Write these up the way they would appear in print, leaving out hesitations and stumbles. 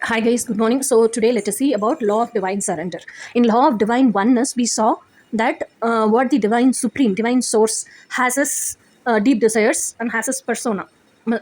Hi guys, good morning. So today let us see about law of divine surrender. In law of divine oneness, we saw that what the divine supreme, divine source has his deep desires and has his persona.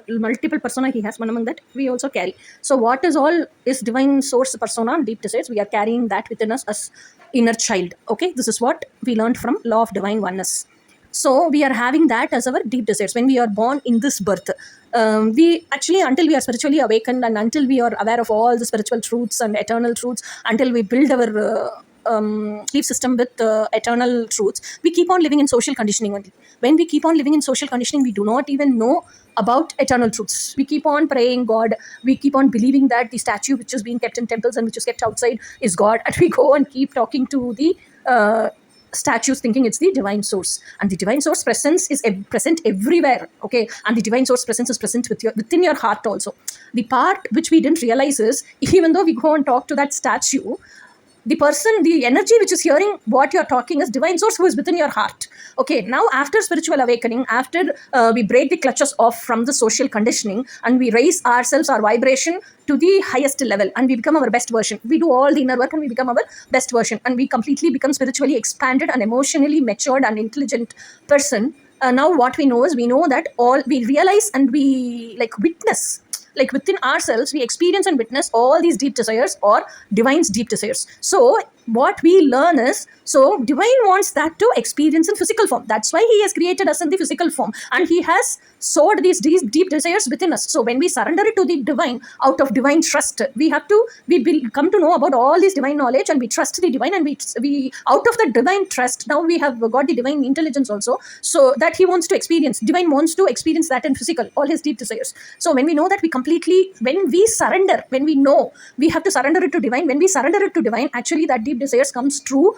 Multiple persona he has, one among that we also carry. So what is all is divine source persona and deep desires? We are carrying that within us as inner child. Okay, this is what we learned from law of divine oneness. So we are having that as our deep desires when we are born in this birth. We actually, until we are spiritually awakened and until we are aware of all the spiritual truths and eternal truths, until we build our belief system with eternal truths, we keep on living in social conditioning only. When we keep on living in social conditioning, we do not even know about eternal truths. We keep on praying God, we keep on believing that the statue which is being kept in temples and which is kept outside is God, and we go and keep talking to the statues thinking it's the divine source. And the divine source presence is present everywhere. Okay, and the divine source presence is present within your heart also. The part which we didn't realize is, even though we go and talk to that statue, the person, the energy which is hearing what you're talking is divine source who is within your heart. Okay, now after spiritual awakening, after we break the clutches off from the social conditioning and we raise ourselves, our vibration to the highest level, and we become our best version. We do all the inner work and we become our best version, and we completely become spiritually expanded and emotionally matured and intelligent person. Now what we know is, we know that all we realize and we witness, like within ourselves, we experience and witness all these deep desires or divine's deep desires. So what we learn is, so divine wants that to experience in physical form. That's why he has created us in the physical form, and he has sowed these deep desires within us. So when we surrender it to the divine, out of divine trust, we come to know about all this divine knowledge, and we trust the divine, and we out of the divine trust, now we have got the divine intelligence also, so that he wants to experience, divine wants to experience that in physical, all his deep desires. So when we know that, we completely, when we surrender, when we know we have to surrender it to divine, when we surrender it to divine, actually that deep desires comes true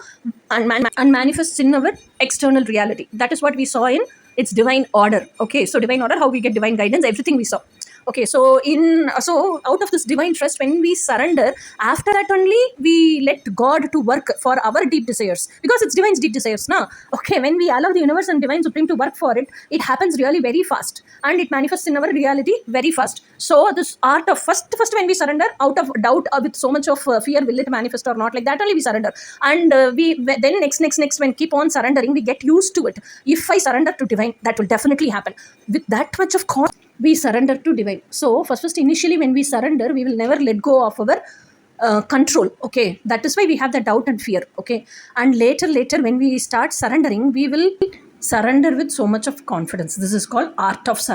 and manifests in our external reality. That is what we saw in its divine order. Okay, so divine order, how we get divine guidance, everything we saw. Okay, so out of this divine trust, when we surrender, after that only we let God to work for our deep desires, because it's divine's deep desires now. Okay, when we allow the universe and divine supreme to work for it, it happens really very fast, and it manifests in our reality very fast. So this art of first when we surrender, out of doubt, with so much of fear, will it manifest or not, like that only we surrender. And we then next when keep on surrendering, we get used to it. If I surrender to divine, that will definitely happen. With that much of we surrender to divine. So first initially when we surrender, we will never let go of our control. Okay, that is why we have the doubt and fear. Okay, and later when we start surrendering, we will surrender with so much of confidence. This is called art of surrender.